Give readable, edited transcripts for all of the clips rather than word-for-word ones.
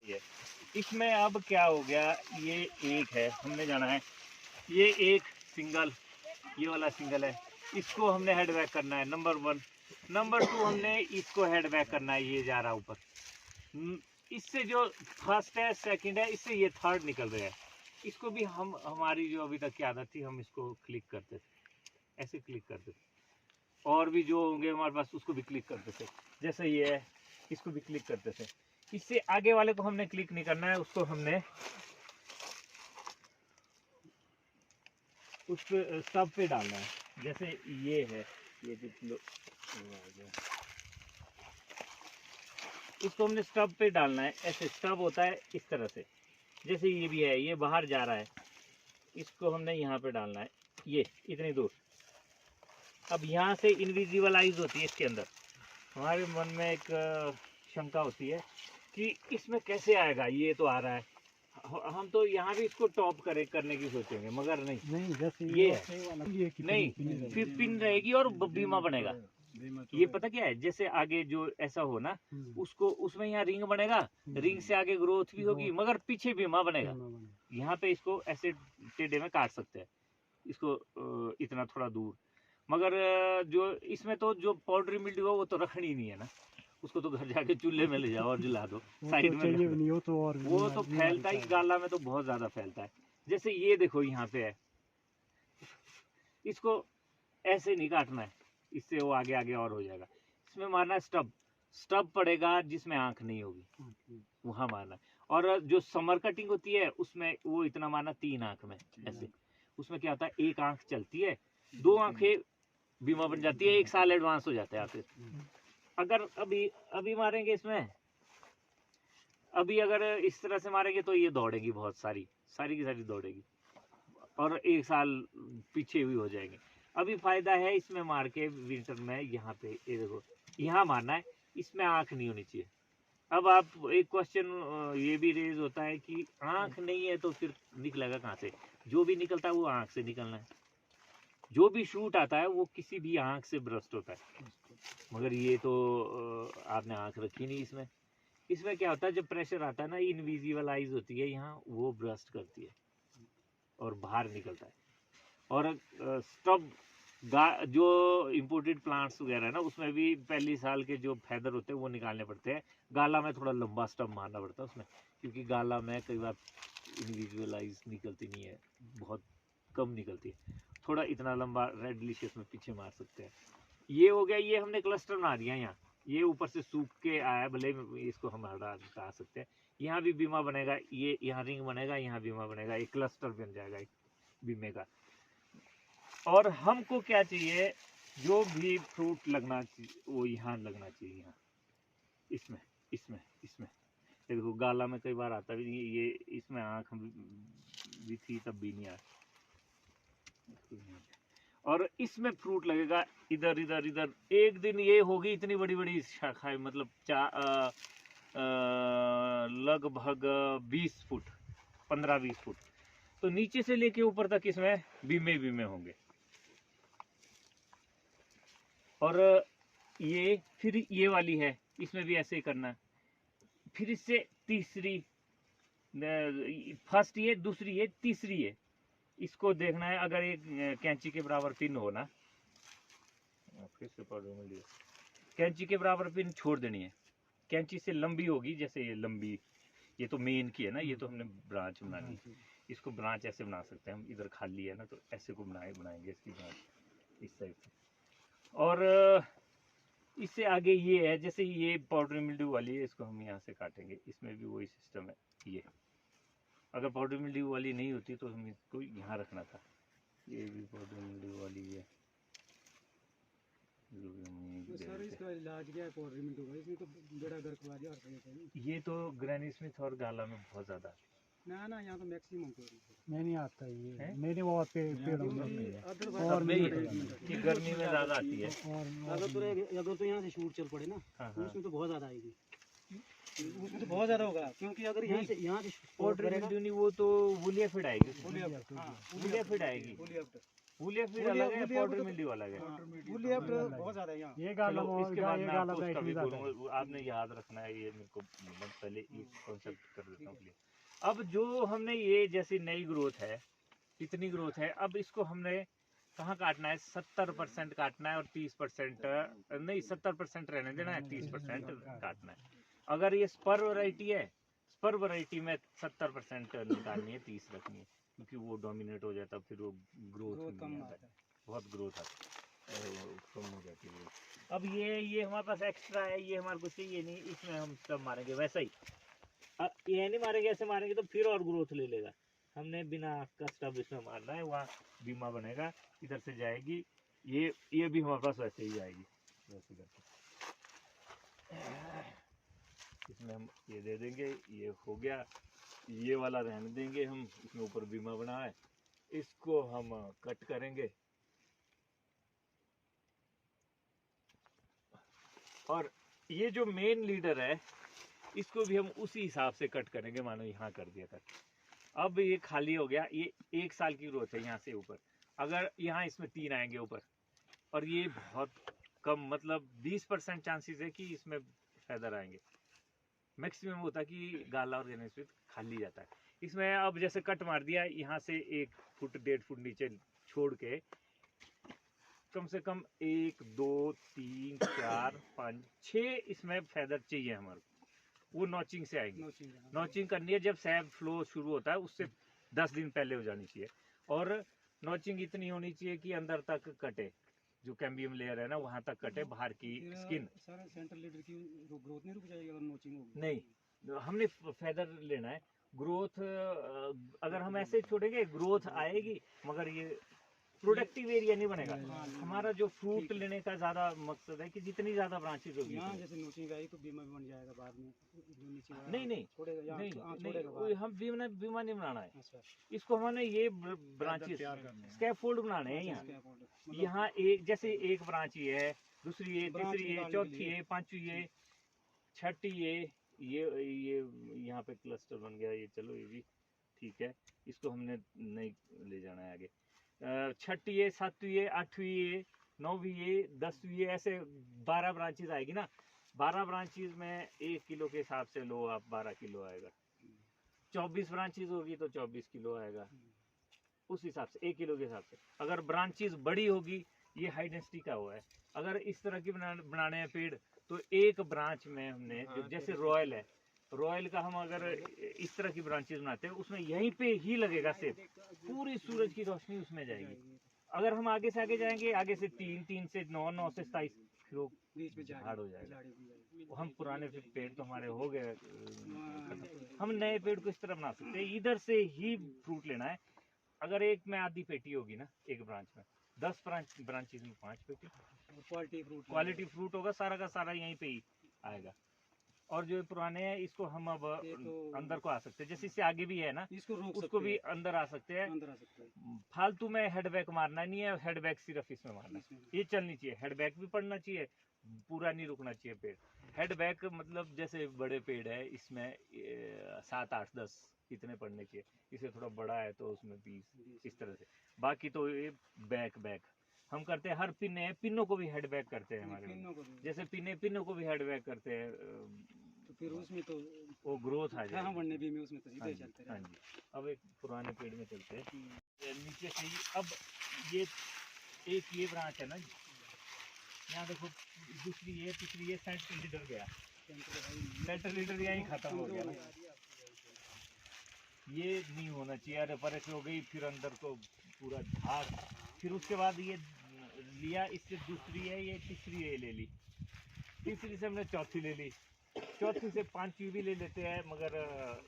होती है। इसमें अब क्या हो गया, ये एक है, हमने जाना है ये एक सिंगल, ये वाला सिंगल है, इसको हमने हेड बैक करना है नंबर 1। नंबर 2 हमने इसको हेड बैक करना है, ये जा रहा ऊपर। इससे जो फर्स्ट है सेकंड है, इससे ये थर्ड निकल रहा है। इसको भी हम, हमारी जो अभी तक की आदत थी, हम इसको क्लिक करते थे, ऐसे क्लिक करते थे। और भी जो होंगे हमारे पास उसको भी क्लिक करते थे, जैसे ये है, इसको भी क्लिक करते थे। इससे आगे वाले को हमने क्लिक नहीं करना है, उसको हमने उस पे स्टब पे डालना है। जैसे ये है, ये इसको हमने स्टब पे डालना है। ऐसे स्टब होता है इस तरह से, जैसे ये भी है, ये बाहर जा रहा है, इसको हमने यहाँ पे डालना है, ये इतनी दूर। अब यहाँ से इनविजिबल आइज होती है इसके अंदर। हमारे मन में एक शंका होती है कि इसमें कैसे आएगा, ये तो आ रहा है, हम तो यहाँ भी इसको टॉप करने की सोचेंगे, मगर नहीं जैसे ये है, नहीं फिर पिन रहेगी और बीमा बनेगा। ये पता क्या है, जैसे आगे जो ऐसा हो ना, उसको उसमें यहाँ रिंग बनेगा, रिंग से आगे ग्रोथ भी होगी, मगर पीछे बीमा बनेगा। यहाँ पे इसको ऐसे टेढ़े में काट सकते हैं, इसको इतना थोड़ा दूर। मगर जो इसमें तो जो पाउडरी मिल्ड्यू है वो तो रखनी नहीं है ना, उसको तो घर जाके चूल्हे में ले जाओ और जला दो, साइड में नहीं हो तो। और वो तो फैलता ही गाला में, तो बहुत ज्यादा फैलता है। जैसे ये देखो यहाँ पे है, इसको ऐसे नहीं काटना है, इससे वो आगे आगे और हो जाएगा। इसमें मारना है स्टब, स्टब पड़ेगा जिसमें आंख नहीं होगी, वहां मारना है। और जो समर कटिंग होती है उसमें वो इतना मारना 3 आंख में ऐसे। उसमें क्या होता है, एक आंख चलती है, 2 आंखें बीमा बन जाती है, 1 साल एडवांस हो जाता है फिर। अगर अभी मारेंगे इसमें, अभी अगर इस तरह से मारेंगे तो ये दौड़ेगी बहुत सारी की सारी दौड़ेगी, और 1 साल पीछे भी हो जाएंगे। अभी फायदा है इसमें मार के विंटर में, यहाँ पे ये देखो, यहाँ मारना है, इसमें आंख नहीं होनी चाहिए। अब आप एक क्वेश्चन ये भी रेज होता है कि आंख नहीं है तो फिर निकलेगा कहाँ से? जो भी निकलता है वो आंख से निकलना है, जो भी शूट आता है वो किसी भी आंख से ब्रस्ट होता है। मगर ये तो आपने आंख रखी नहीं इसमें। इसमें क्या होता है, जब प्रेशर आता है ना, इनविजिबल आइज होती है यहाँ, वो ब्रस्ट करती है और बाहर निकलता है। और स्टब जो इंपोर्टेड प्लांट्स वगैरह है ना, उसमें भी पहली साल के जो फैदर होते हैं वो निकालने पड़ते हैं। गाला में थोड़ा लंबा स्टब मारना पड़ता है उसमें, क्योंकि गाला में कई बार इनविजिबल आइज निकलती नहीं है, बहुत कम निकलती है। थोड़ा इतना लंबा रेड डिलीशियस में पीछे मार सकते हैं। ये हो गया, ये हमने क्लस्टर बना दिया यहाँ, ये ऊपर से सूख के आया, भले इसको हम हटा सकते हैं। यहाँ भी बीमा बनेगा, ये यहाँ रिंग बनेगा, यहाँ बीमा बनेगा, एक क्लस्टर बन जाएगा एक बीमे का। और हमको क्या चाहिए, जो भी फ्रूट लगना चाहिए वो यहाँ लगना चाहिए, यहाँ इसमें इसमें इसमें। देखो गाला में कई बार आता भी, ये इसमें आँख भी थी तब भी नहीं आया। और इसमें फ्रूट लगेगा इधर इधर इधर। एक दिन ये होगी इतनी बड़ी बड़ी शाखाएं, मतलब लगभग 20 फुट, 15-20 फुट। तो नीचे से लेके ऊपर तक इसमें बीमे होंगे। और ये फिर ये वाली है, इसमें भी ऐसे ही करना है। फिर इससे तीसरी, फर्स्ट ये, दूसरी ये, तीसरी ये, इसको देखना है। अगर एक कैंची के बराबर पिन हो ना, फिर से कैंची के बराबर पिन छोड़ देनी है। कैंची से लंबी होगी, जैसे ये लंबी, ये तो मेन की है ना, ये तो हमने ब्रांच बनानी, इसको ब्रांच ऐसे बना सकते हैं हम। इधर खाली है ना, तो ऐसे को बनाएंगे इसकी ब्रांच इस साइड से। और इससे आगे ये है, जैसे ये पाउडर मिल्ड्यू वाली है, इसको हम यहाँ से काटेंगे। इसमें भी वही सिस्टम है। ये अगर पाउडर मिल्ड्यू वाली नहीं होती तो हम इसको यहाँ रखना था। ये भी पाउडर मिल्ड्यू वाली है। सर इसका इलाज क्या है पाउडर मिल्ड्यू का? इसमें तो बड़ा गर्क वाली और ये तो ग्रैनी स्मिथ और गाला में बहुत ज़्यादा ना यहाँ तो मैक्सिमम मैं नहीं आता ये मेरे वहाँ पे और ये गर्मी में ज़्यादा आती है। अगर तो यहाँ से शूट चल पड़े ना, उसमें तो बहुत ज़्यादा आएगी, उसमें तो बहुत ज़्यादा होगा। क्योंकि अगर यहाँ से पाउडर मिल्ड्यू नहीं, वो तो वुलिया फिड आएगी, वुलिया फिड आएगी। फूलिया फीड अलग है, पाउडर मिल्ड्यू अलग है। फूलिया बहुत ज्यादा है यहाँ। ये गाला चलो इसके बाद मैं आपको उसका भी बोलूंगा, बोलूंगा, आपने याद रखना है ये, मेरे को मतलब पहले इस कॉन्सेप्ट कर देता हूँ। अब जो हमने ये जैसी नई ग्रोथ है, इतनी ग्रोथ है, अब इसको हमने कहाँ काटना है? 70% काटना है और 30% नहीं, 70% रहने देना है, 30% काटना है। अगर ये स्पर वैरायटी है, स्पर वैरायटी में 70% निकालनी है, 30 रखनी है, क्योंकि वो डोमिनेट हो जाता है, फिर वो ग्रोथ कम आता है, बहुत ग्रोथ आती है, कम हो जाती है। अब ये हमारे पास एक्स्ट्रा है, ये हमारे को चाहिए नहीं, इसमें हम सब मारेंगे वैसा ही। ये नहीं मारेंगे, ऐसे मारेंगे तो फिर और ग्रोथ ले लेगा। हमने बिना कस्टम इसमें मारना है, वहाँ बीमा बनेगा, इधर से जाएगी, ये भी हमारे पास वैसे ही जाएगी, वैसे करके इसमें हम ये दे देंगे, ये हो गया। ये वाला रहने देंगे हम, इसमें ऊपर बीमा बना है, इसको हम कट करेंगे और ये जो मेन लीडर है इसको भी हम उसी हिसाब से कट करेंगे, मानो यहाँ कर दिया कट। अब ये खाली हो गया, ये 1 साल की ग्रोथ है यहाँ से ऊपर। अगर यहाँ इसमें 3 आएंगे ऊपर, और ये बहुत कम, मतलब 20% चांसेस है कि इसमें फेदर आएंगे। मैक्सिमम होता है कि गाला और गणेश खाली जाता है। इसमें अब जैसे कट मार दिया, यहाँ से 1 फुट 1.5 फुट नीचे छोड़ के कम से कम 1 2 3 4 5 6 इसमें फेदर चाहिए हमारे को। वो नॉचिंग से आएंगे, नॉचिंग करनी है जब सैब फ्लो शुरू होता है, उससे 10 दिन पहले हो जानी चाहिए। और नॉचिंग इतनी होनी चाहिए कि अंदर तक कटे, जो कैम्बियम लेयर है ना वहाँ तक कटे, बाहर की स्किन। सर सेंट्रल लीडर की ग्रोथ नहीं रुक जाएगी अगर नॉचिंग होगी? नहीं, हमने फेदर लेना है। ग्रोथ अगर हम ऐसे छोड़ेंगे ग्रोथ आएगी, मगर ये प्रोडक्टिव एरिया नहीं बनेगा। हमारा जो फ्रूट लेने का ज्यादा मकसद है कि जितनी ज्यादा ब्रांचेस होगी, यहाँ जैसे नोचिंग आएगी तो बीमा भी बन जाएगा बाद में, जो नीचे नहीं नहीं छोड़ेगा नहीं, छोड़ेगा नहीं हम बीमा नहीं बनाना है। अच्छा, इसको हमने ये ब्रांचेस स्कैफोल्ड बनाने हैं। यहाँ एक जैसे एक ब्रांच ये है, दूसरी ये, तीसरी ये, चौथी ये, पांचवी ये, छठी ये यहाँ पे क्लस्टर बन गया, ये चलो ये भी ठीक है, इसको हमने नहीं ले जाना है आगे। छठी ये, सातवीं ये, आठवीं ये, नौवीं ये, 10वीं ये, ऐसे 12 ब्रांचेस आएगी ना। 12 ब्रांचेस में 1 किलो के हिसाब से लो आप, 12 किलो आएगा। 24 ब्रांचेस होगी तो 24 किलो आएगा, उस हिसाब से 1 किलो के हिसाब से। अगर ब्रांचेस बड़ी होगी, ये हाई डेंसिटी का हुआ है, अगर इस तरह की बनाने हैं पेड़, तो एक ब्रांच में हमने जैसे रॉयल है, रॉयल का हम अगर इस तरह की ब्रांचेस बनाते हैं, उसमें यहीं पे ही लगेगा सेब, पूरी सूरज की रोशनी उसमें जाएगी। अगर हम आगे से आगे जाएंगे, आगे से 3 3 से 9 9 से 27, फिर वो झाड़ हो जाएगा। हम पुराने पेड़ तो हमारे हो गए, हम नए पेड़ को इस तरह बना सकते हैं, इधर से ही फ्रूट लेना है। अगर एक में आधी पेटी होगी ना, एक ब्रांच में 10 ब्रांचेस में 5 पेटी क्वालिटी फ्रूट होगा, सारा का सारा यहीं पे ही आएगा। और जो पुराने हैं इसको हम अब अंदर को आ सकते हैं, जैसे इससे आगे भी है ना, उसको भी अंदर आ सकते हैं। फालतू में हेडबैक मारना नहीं है, हेडबैक सिर्फ इसमें मारना है, ये चलनी चाहिए। हेडबैक भी पड़ना चाहिए, पूरा नहीं रुकना चाहिए पेड़। हेडबैक मतलब जैसे बड़े पेड़ है, इसमें 7 8 10 इतने पड़ने चाहिए, इसे थोड़ा बड़ा है तो उसमें 20, इस तरह से। बाकी तो ये बैक हम करते हैं, हर पिन्नों को भी हेडबैक करते हैं हमारे, जैसे पिन्नों को भी हेडबैक करते हैं, तो फिर उसमें तो वो ग्रोथ आ जाए। बढ़ने भी में उसमें तो सीधे चलते हैं। हाँ जी, अब एक पुराने पेड़ में चलते हैं नीचे से ही। अब ये एक ये ब्रांच है ना, यहाँ देखो, दूसरी ये, तीसरी ये, सेंट्रल लीडर गया, सेंट्रल लीडर यहीं खत्म हो गया ना। ये नहीं होना चाहिए, अरे परख हो गई, फिर अंदर को पूरा झाड़। फिर उसके बाद ये लिया, इससे दूसरी है, ये तीसरी है ले ली, तीसरी से हमने चौथी ले ली, चौथी से 5वीं भी ले लेते हैं, मगर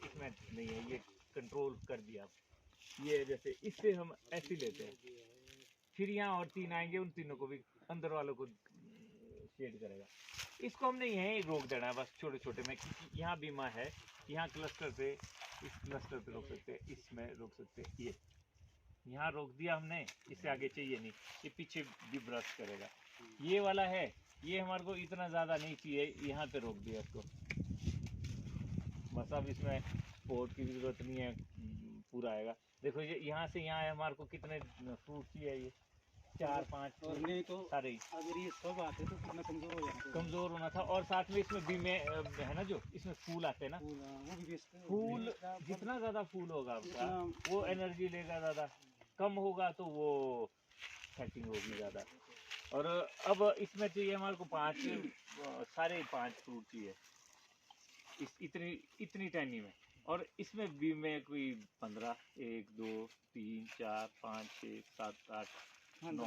इसमें नहीं है, ये कंट्रोल कर दिया। ये जैसे इससे हम ऐसे लेते हैं, फिर यहाँ और 3 आएंगे, उन तीनों को भी अंदर वालों को शेड करेगा। इसको हमने यहीं रोक देना है बस, छोटे छोटे में, क्योंकि यहाँ बीमा है। यहाँ क्लस्टर पे, इस क्लस्टर पे रोक सकते हैं, इसमें रोक सकते हैं, ये यहाँ रोक दिया हमने, इससे आगे चाहिए नहीं, ये पीछे भी ब्रश करेगा। ये वाला है, ये हमारे को इतना ज़्यादा नहीं चाहिए, यहाँ पे रोक दिया इसको बस। अब इसमें पोर्ट की भी जरूरत नहीं है, पूरा आएगा। देखो ये यहाँ से यहाँ है, हमारे को कितने फ्रूट चाहिए, ये 4-5 और नहीं तो सारे ही अगर ये सब आते तो कितना कमजोर हो जाता। कमजोर होना था। और साथ में इसमें भी में है ना, जो इसमें फूल आते हैं ना, फूल वो भी बेचते हैं। फूल जितना ज्यादा फूल होगा आपका उतना वो एनर्जी लेगा ज्यादा, कम होगा तो वो फैटिंग होगी ज्यादा। और अब इसमें चाहिए हमारे को 5 सारे 5 फ्रूट चाहिए इस इतनी इतनी टाइनी में। और इसमें भी में कोई 15, 1 2 3 4 5 6 7 8 हाँ, 9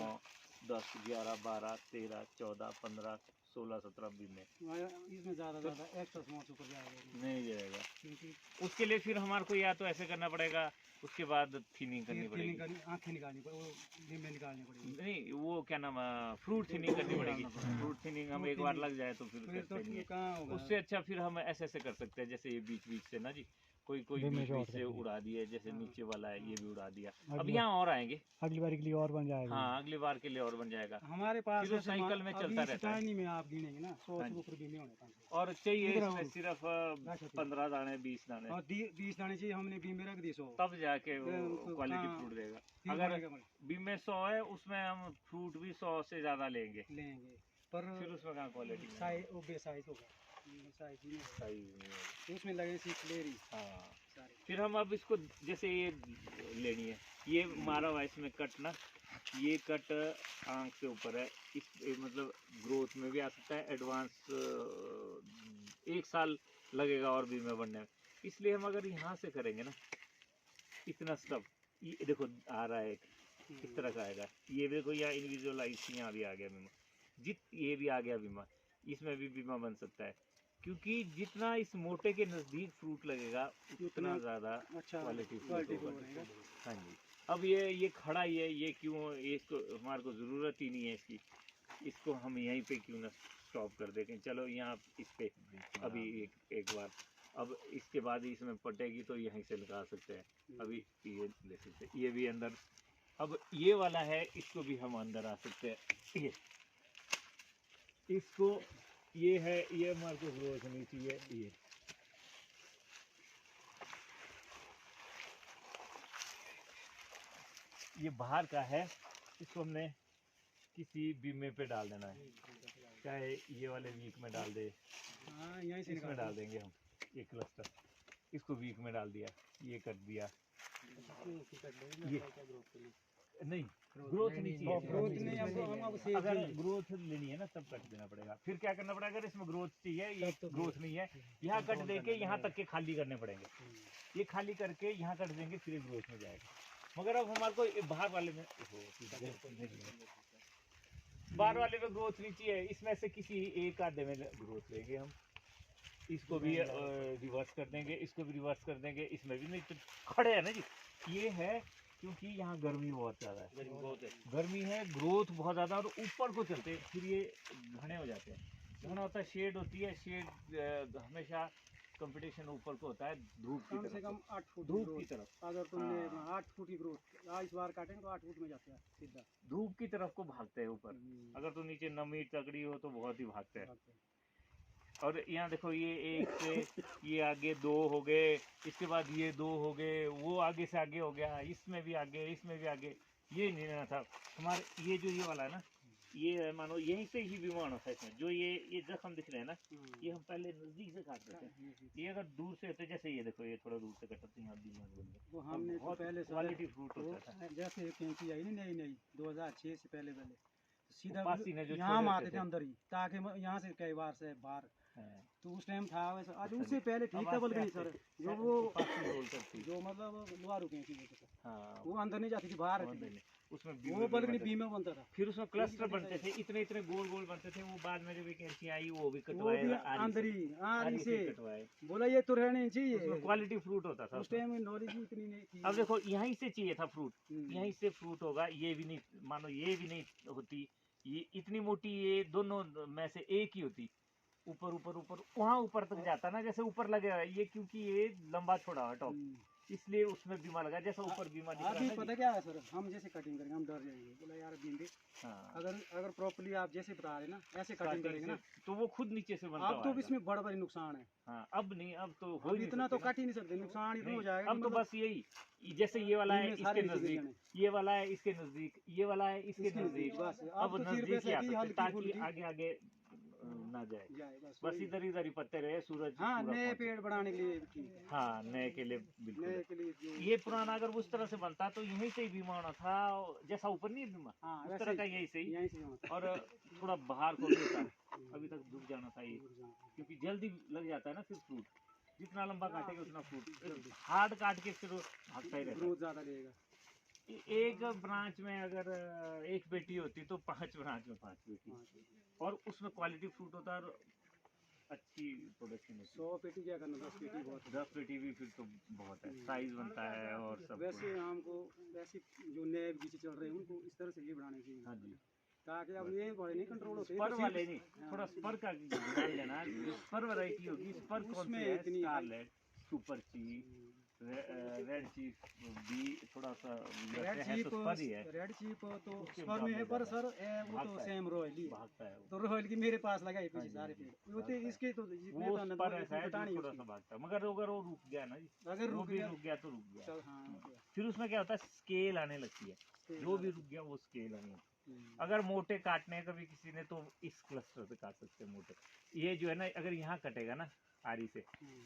10 11 12 13 14 15 16 17 भी में इसमें ज्यादा तो ज्यादा एक्स्ट्रा सामान ऊपर जाएगा नहीं जाएगा। क्योंकि उसके लिए फिर हमारे को या तो ऐसे करना पड़ेगा, उसके बाद थिनिंग करनी पड़ेगी। आँखें निकालनी पड़ेगी, वो बीमे निकालनी पड़ेगी। नहीं वो क्या नाम फ्रूट थिनिंग करनी पड़ेगी। फ्रूट थिनिंग हम एक बार लग जाए तो फिर फिर तो करते नहीं है। कहाँ होगा। उससे अच्छा फिर हम ऐसे ऐसे कर सकते हैं, जैसे ये बीच बीच से ना जी, कोई कोई बीच बीच से उड़ा दिए, जैसे हाँ। नीचे वाला है ये भी उड़ा दिया। अब अगली यहाँ और आएंगे, अगली बार के लिए और बन जाएगा। हाँ अगली बार के लिए और बन जाएगा। हमारे पास फिर वो साइकिल में चलता रहता है। टाइनी में आप गिनेंगे ना 100 हाँ से जी। ऊपर बीमे होने पास। और चाहिए इधर इसमें आओ। सिर्फ 15 दाने 20 दाने, और 20 दाने चाहिए, हमने बीमे रख दी 100। तब जाके वो तो क्वालिटी कहाँ- फ्रूट देगा। फिर अगर बनेगा बनेगा। बीच में 100 है, उसमें हम फ्रूट भी 100 से ज्यादा लेंगे, लेंगे पर फिर उसमें कहाँ क्वालिटी साइज वो बेसाइज होगा, साइज ही नहीं होगा। सही नहीं होगी। तो उसमें लगे सीख ले रही हाँ सारे। फिर हम अब इसको जैसे ये लेनी है, ये मारा हुआ है इसमें कट ना, ये कट आंख के ऊपर है। इस मतलब ग्रोथ में भी आ सकता है, एडवांस 1 साल लगेगा और भी में बनने में। इसलिए हम अगर यहाँ से करेंगे ना, इतना स्टफ, ये देखो आ रहा है एक इस तरह का आएगा, ये भी देखो यहाँ इंडिविजुअलाइज यहाँ भी आ गया बीमा, ये भी आ गया बीमा, इसमें भी बीमा बन सकता है। क्योंकि जितना इस मोटे के नज़दीक फ्रूट लगेगा उतना ज़्यादा अच्छा क्वालिटी क्वालिटी फ्रूट को होगा। रहेगा। हाँ जी। अब ये खड़ा ही है, ये क्यों, ये इसको हमारे को ज़रूरत ही नहीं है इसकी, इसको हम यहीं पे क्यों ना स्टॉप कर दें। चलो यहाँ इस पे अभी एक बार, अब इसके बाद इसमें पटेगी तो यहीं से निकाल सकते हैं। अभी ये ले सकते हैं, ये भी अंदर। अब ये वाला है, इसको भी हम अंदर आ सकते हैं। ये इसको ये है, ये हमारे को ग्रोथ नहीं चाहिए। ये बाहर का है, इसको हमने किसी बीमे पे डाल देना है, चाहे ये वाले वीक में डाल दे, हाँ यहीं से इसमें डाल देंगे हम एक क्लस्टर, इसको वीक में डाल दिया, ये कर दिया। ये नहीं ग्रोथ नहीं चाहिए, ग्रोथ नहीं, हम सेफ अगर चाहिए। ग्रोथ लेनी है ना तब कट देना पड़ेगा। फिर क्या करना पड़ेगा, अगर इसमें ग्रोथ चाहिए, ये तब तो ग्रोथ नहीं है, यहाँ कट दे के यहाँ तक के खाली करने पड़ेंगे। ये खाली करके यहाँ कट देंगे, फिर ग्रोथ में जाएगा। मगर अब हमारे को बाहर वाले में बाहर वाले में ग्रोथ नहीं चाहिए, इसमें से किसी एक आधे में ग्रोथ लेंगे हम। इसको भी रिवर्स कर देंगे, इसको भी रिवर्स कर देंगे, इसमें भी नहीं तो खड़े है ना जी। ये है क्योंकि यहाँ गर्मी बहुत ज़्यादा है, गर्मी है, ग्रोथ बहुत ज़्यादा, और ऊपर को चलते हैं फिर ये घने हो जाते हैं। घना होता है, शेड होती है, शेड हमेशा कंपटीशन ऊपर को होता है, धूप की कम से तरफ, कम 8 फुट धूप की तरफ, अगर तुमने हाँ। 8 फुट की ग्रोथ आज इस बार काटेंगे तो 8 फुट में जाते हैं सीधा। धूप की तरफ को भागते हैं ऊपर। अगर तो नीचे नमी तगड़ी हो तो बहुत ही भागते हैं। और यहाँ देखो ये एक से ये आगे 2 हो गए, इसके बाद ये 2 हो गए, वो आगे से आगे हो गया, इसमें भी आगे, इसमें भी आगे। ये नहीं लेना था हमारे, ये जो ये वाला है ना, ये है मानो यहीं से ही बीमार होता है इसमें। जो ये जख्म दिख रहे हैं ना, ये हम पहले नजदीक से काट रहे थे। ये अगर दूर से होते, जैसे ये देखो ये थोड़ा दूर से कटते हैं, बीमार बोल गए। वो हमने तो पहले क्वालिटी फ्रूट होता था। जैसे कैंची आई ना नई 2006 से पहले सीधा पासी ने जो यहाँ हम छोड़े आते थे थे अंदर ही, ताकि यहाँ से कई बार से बाहर, हाँ। तो उस टाइम था वैसा। आज उससे पहले ठीक था, बल्कि नहीं सर जो वो जो मतलब लोहारू कैंची बोलते थे, हाँ, वो अंदर नहीं जाती थी, बाहर रहती थी। उसमें वो बल्कि बीमे बनता था। फिर उसमें क्लस्टर बनते थे, इतने इतने गोल गोल बनते थे। वो बाद में जब एक कैंची आई वो भी वो कटवाए, भी आरी अंदर से, ही आरी आरी से से कटवाए। बोला ये तो रहने उसमें चाहिए। क्वालिटी फ्रूट होता था उस टाइम में नॉलेज ही इतनी नहीं थी। अब देखो यहीं से चाहिए था फ्रूट, यहीं से फ्रूट होगा। ये भी नहीं, मानो ये भी नहीं होती, ये इतनी मोटी, ये दोनों में से एक ही होती। ऊपर ऊपर ऊपर वहाँ ऊपर तक जाता ना, जैसे ऊपर लगे हुआ है ये, क्योंकि ये लंबा छोड़ा है टॉप, इसलिए उसमें बीमा लगा, जैसा ऊपर बीमा दिख रहा अभी है पता क्या है सर, हम जैसे कटिंग करेंगे हम डर जाएंगे, बोला यार बिंदी हाँ, अगर प्रॉपर्ली आप जैसे बता रहे ना ऐसे कटिंग करेंगे ना, तो वो खुद नीचे से बनता अब तो आएगा। इसमें बड़ा बड़ी नुकसान है। हाँ, अब नहीं, अब तो हो अब ही नहीं इतना तो सकते ना। कट ही नहीं सकते, नुकसान इतना नहीं, हो जाएगा अब कि तो मतलब बस यही, जैसे ये वाला है इनमें इसके सारे नीचे गिर नजदीक, जाने। ये वाला है इसके नजदीक, ये वाला है इसके इसके नजदीक, बस अब अब तो सिर्फ नजदीक ही ऐसा आ कि सकते हल्की ताकि फुल्की आगे आगे ना जाए, जाए बस बस वही। इधर इधर ही पत्ते रहे, सूरज हाँ पूरा नए पहुंचे। पेड़ बढ़ाने के लिए ठीक है, हाँ, नए के लिए बिल्कुल नए है। के लिए जो ये पुराना अगर उस तरह से बनता तो यहीं से ही बीमा होना था, जैसा ऊपर नहीं है बीमा, हाँ उस वैसे तरह का यही सही, यहीं से होता और थोड़ा बाहर को भी होता, अभी तक झुक जाना था ये, क्योंकि जल्दी लग जाता है ना फिर फ्रूट, जितना लंबा काटेगा उतना फ्रूट, हार्ड काट के फिर वो भागता ही रहता ग्रोथ ज्यादा रहेगा। है। एक ब्रांच में अगर एक पेटी होती तो 5 ब्रांच में 5 पेटी, और उसमें क्वालिटी फ्रूट होता है और अच्छी प्रोडक्शन होती 100 पेटी क्या करना, 10 पेटी बहुत है। है। 10 पेटी भी फिर तो बहुत है, साइज बनता है और सब कुछ। वैसे हमको वैसे जो नए बीच चल रहे हैं उनको इस तरह से ये बढ़ाने चाहिए, हाँ जी, ताकि अब ये बड़े नहीं कंट्रोल होते स्पर तो वाले सिर्फ- नहीं, थोड़ा स्पर का ध्यान लेना, जो स्पर वैरायटी होगी, स्पर कौन उसमें सी है, इतनी- scarlet, super chief, red chief भी थोड़ा सा रेड वैसे है चीप, तो स्पर ही है, रेड चीप तो उसके स्पर में है, मुकाबले पर ज्यादा सर वो तो भागता है, सेम रॉयल ही है। भागता है वो। तो रॉयल की मेरे पास लगा है हाँ पीछे जी, सारे हाँ जी, पेड़ होते, भागता है। इसके तो जितने वो तो न- स्पर ऐसा है जो घटानी थोड़ा सा भागता है, मगर अगर वो रुक गया ना जी, अगर वो रुक भी गया रुक गया तो रुक गया, चल हाँ फिर उसमें क्या होता है, स्केल आने लगती है, जो भी रुक गया वो स्केल आने लगती है। अगर मोटे काटने हैं कभी किसी ने तो इस क्लस्टर से काट सकते हैं मोटे, ये जो है ना अगर यहाँ कटेगा ना आरी से,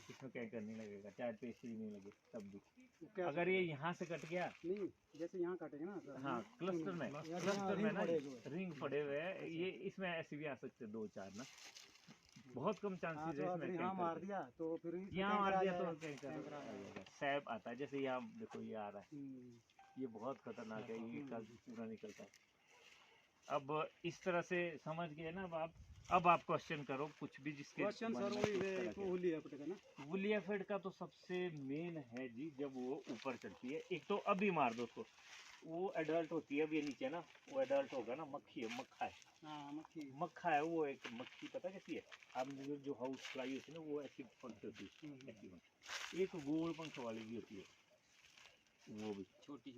इसमें कैंकर नहीं लगेगा, चाहे पेस्ट्री नहीं लगे तब भी, अगर ये यहाँ से कट गया, नहीं जैसे यहाँ काटेंगे ना सर, हाँ क्लस्टर में ना रिंग पड़े हुए हैं, ये इसमें ऐसे भी आ सकते हैं 2-4 ना, बहुत कम हाँ चांसेस तो है अगर इसमें यहाँ मार कैंकर के। दिया तो फिर यहाँ मार दिया तो कैंकर कैंकर कैंकर आ आ जाएगा। जाएगा, सैब आता है, जैसे यहाँ देखो ये आ रहा है, हम्म। ये बहुत खतरनाक है, ये कल पूरा निकलता है। अब इस तरह से समझ गए ना अब आप क्वेश्चन करो कुछ भी जिसके क्वेश्चन मन सर में वही किस है तरह तो के। होली है पटेगा ना, वुलिया फेड का तो सबसे मेन है जी, जब वो ऊपर चढ़ती है, एक तो अभी मार दो उसको, वो एडल्ट होती है, अब ये नीचे ना वो एडल्ट होगा ना, मक्खी है, मक्खा है, हाँ मक्खी मक्खा है वो, एक मक्खी पता कैसी है, आप जो हाउस फ्लाई होती है ना वो ऐसी पंख होती है, ऐसी पंख, एक गोल पंख वाली भी होती है, वो भी छोटी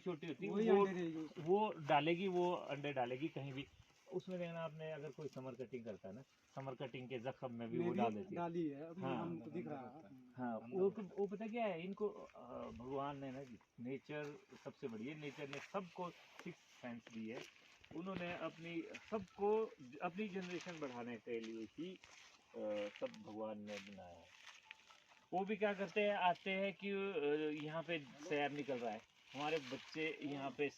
छोटी होती वही है, वो अंडे देगी उसको। वो डालेगी, वो अंडे डालेगी कहीं भी, उसमें देखना आपने अगर कोई समर कटिंग करता है ना, समर कटिंग के जख्म में भी वो मैं डाल देती है। डाली है अभी हाँ। हमको दिख रहा है। हाँ, वो पता क्या है इनको, भगवान ने ना जी, नेचर सबसे बड़ी है, नेचर ने सबको 6 सेंस दी है, उन्होंने अपनी सबको अपनी जनरेशन बढ़ाने के लिए ही सब भगवान ने बनाया है। वो भी क्या करते हैं, आते हैं कि यहाँ पे सैर निकल रहा है, हमारे बच्चे यहाँ पे